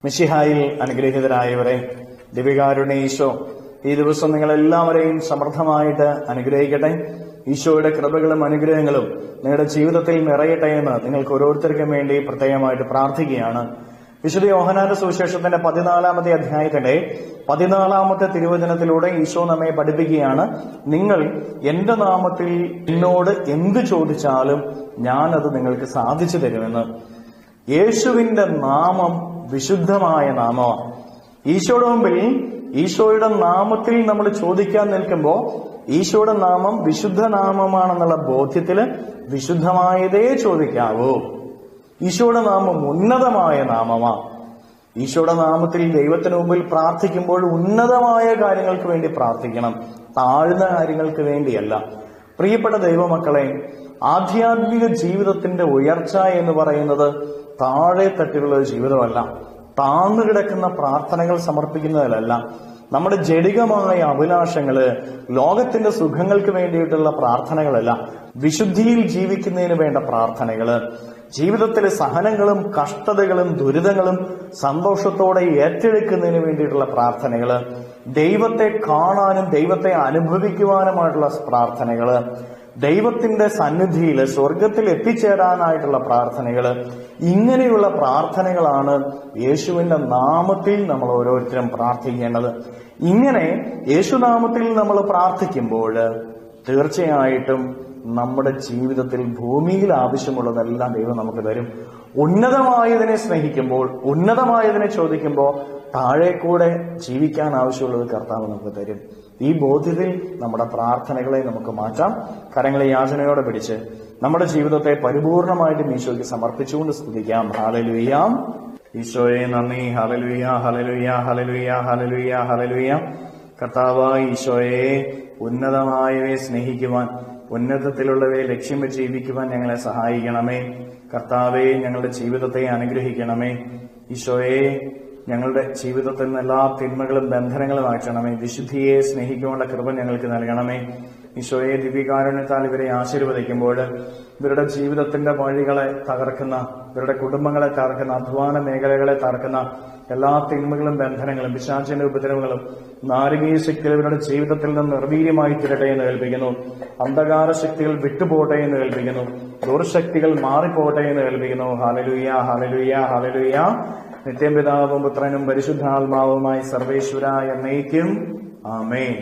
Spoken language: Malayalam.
മിശിഹായിൽ അനുഗ്രഹീതരായവരെ, ദിവ്യകാരുണ്യ ഈശോ ഈ ദിവസം നിങ്ങളെല്ലാവരെയും സമൃദ്ധമായിട്ട് അനുഗ്രഹിക്കട്ടെ. ഈശോയുടെ കൃപകളും അനുഗ്രഹങ്ങളും നിങ്ങളുടെ ജീവിതത്തിൽ നിറയട്ടെ എന്ന് നിങ്ങൾക്ക് ഓരോരുത്തർക്കും വേണ്ടി പ്രത്യേകമായിട്ട് പ്രാർത്ഥിക്കുകയാണ്. വിശുദ്ധ യോഹന്നാന്റെ സുവിശേഷത്തിന്റെ 14-ാമത്തെ അധ്യായത്തിന്റെ 14-ാമത്തെ തിരുവചനത്തിലൂടെ ഈശോ നമ്മെ പഠിപ്പിക്കുകയാണ്, നിങ്ങൾ എന്റെ നാമത്തിൽ എന്നോട് എന്ത് ചോദിച്ചാലും ഞാനത് നിങ്ങൾക്ക് സാധിച്ചു തരുമെന്ന്. യേശുവിന്റെ നാമം വിശുദ്ധമായ നാമമാണ്. ഈശോയുടെ മുമ്പിൽ ഈശോയുടെ നാമത്തിൽ നമ്മൾ ചോദിക്കാൻ നിൽക്കുമ്പോൾ ഈശോയുടെ നാമം വിശുദ്ധ നാമമാണെന്നുള്ള ബോധ്യത്തില് വിശുദ്ധമായതേ ചോദിക്കാവൂ. ഈശോയുടെ നാമം ഉന്നതമായ നാമമാണ്. ഈശോയുടെ നാമത്തിൽ ദൈവത്തിന് മുമ്പിൽ പ്രാർത്ഥിക്കുമ്പോൾ ഉന്നതമായ കാര്യങ്ങൾക്ക് വേണ്ടി പ്രാർത്ഥിക്കണം, താഴ്ന്ന കാര്യങ്ങൾക്ക് വേണ്ടിയല്ല. പ്രിയപ്പെട്ട ദൈവമക്കളെ, ആധ്യാത്മിക ജീവിതത്തിന്റെ ഉയർച്ച എന്ന് പറയുന്നത് താഴെ തട്ടിലുള്ള ഒരു ജീവിതമല്ല, താഴ്ന്നു കിടക്കുന്ന പ്രാർത്ഥനകൾ സമർപ്പിക്കുന്നതിലല്ല. നമ്മുടെ ജഡികമായ അഭിലാഷങ്ങള്, ലോകത്തിന്റെ സുഖങ്ങൾക്ക് വേണ്ടിയിട്ടുള്ള പ്രാർത്ഥനകളല്ല, വിശുദ്ധിയിൽ ജീവിക്കുന്നതിന് വേണ്ട പ്രാർത്ഥനകള്, ജീവിതത്തിലെ സഹനങ്ങളും കഷ്ടതകളും ദുരിതങ്ങളും സന്തോഷത്തോടെ ഏറ്റെടുക്കുന്നതിന് വേണ്ടിയിട്ടുള്ള പ്രാർത്ഥനകള്, ദൈവത്തെ കാണാനും ദൈവത്തെ അനുഭവിക്കുവാനുമായിട്ടുള്ള പ്രാർത്ഥനകള്, ദൈവത്തിന്റെ സന്നിധിയില് സ്വർഗത്തിൽ എത്തിച്ചേരാനായിട്ടുള്ള പ്രാർത്ഥനകള്, ഇങ്ങനെയുള്ള പ്രാർത്ഥനകളാണ് യേശുവിന്റെ നാമത്തിൽ നമ്മൾ ഓരോരുത്തരും പ്രാർത്ഥിക്കേണ്ടത്. ഇങ്ങനെ യേശുനാമത്തിൽ നമ്മൾ പ്രാർത്ഥിക്കുമ്പോൾ തീർച്ചയായിട്ടും നമ്മുടെ ജീവിതത്തിൽ ഭൂമിയിൽ ആവശ്യമുള്ളതെല്ലാം ദൈവം നമുക്ക് തരും. ഉന്നതമായതിനെ സ്നേഹിക്കുമ്പോൾ, ഉന്നതമായതിനെ ചോദിക്കുമ്പോൾ താഴെ കൂടെ ജീവിക്കാൻ ആവശ്യമുള്ളത് കർത്താവ് നമുക്ക് തരും. ഈ ബോധ്യത്തിൽ നമ്മുടെ പ്രാർത്ഥനകളെ നമുക്ക് മാറ്റാം. കരങ്ങളെ യാചനയോടെ പിടിച്ച് നമ്മുടെ ജീവിതത്തെ പരിപൂർണമായിട്ടും ഈശോയ്ക്ക് സമർപ്പിച്ചുകൊണ്ട് സ്തുതിക്കാം. ഹല്ലേലൂയ. ഈശോയെ നന്ദി. Hallelujah, hallelujah, hallelujah, hallelujah, hallelujah. കർത്താവായ ഈശോയെ, ഉന്നതമായവയെ സ്നേഹിക്കുവാൻ, ഉന്നതത്തിലുള്ളവയെ ലക്ഷ്യം വെച്ച് ജീവിക്കുവാൻ ഞങ്ങളെ സഹായിക്കണമേ. കർത്താവെ, ഞങ്ങളുടെ ജീവിതത്തെ അനുഗ്രഹിക്കണമേ. ഈശോയെ, ഞങ്ങളുടെ ജീവിതത്തിൽ നിന്ന് എല്ലാ തിന്മകളും ബന്ധനങ്ങളും മാറ്റണമേ. വിശുദ്ധിയെ സ്നേഹിക്കുവാനുള്ള കൃപ ഞങ്ങൾക്ക് നൽകണമേ. ഈശോയെ, ദിവ്യകാരുണ്യത്താൽ ഇവരെ ആശീർവദിക്കുമ്പോൾ ഇവരുടെ ജീവിതത്തിന്റെ വഴികളെ തകർക്കുന്ന, ഇവരുടെ കുടുംബങ്ങളെ തകർക്കുന്ന, അധ്വാന മേഖലകളെ തകർക്കുന്ന എല്ലാ തിന്മകളും ബന്ധനങ്ങളും പിശാചിന്റെ ഉപദ്രവങ്ങളും നാരകീയ ശക്തികൾ ഇവരുടെ ജീവിതത്തിൽ നിന്ന് നിർവീര്യമായി തീരട്ടെ എന്ന് കൽപ്പിക്കുന്നു. അന്ധകാര ശക്തികൾ വിട്ടുപോട്ടെ എന്ന് കൽപ്പിക്കുന്നു. ദുർശക്തികൾ മാറിപ്പോട്ടെ എന്ന് കൽപ്പിക്കുന്നു. Hallelujah, hallelujah, hallelujah. നിത്യം പിതാവും പുത്രനും പരിശുദ്ധാത്മാവുമായി സർവേശ്വര എന്നേക്കും. ആമേൻ.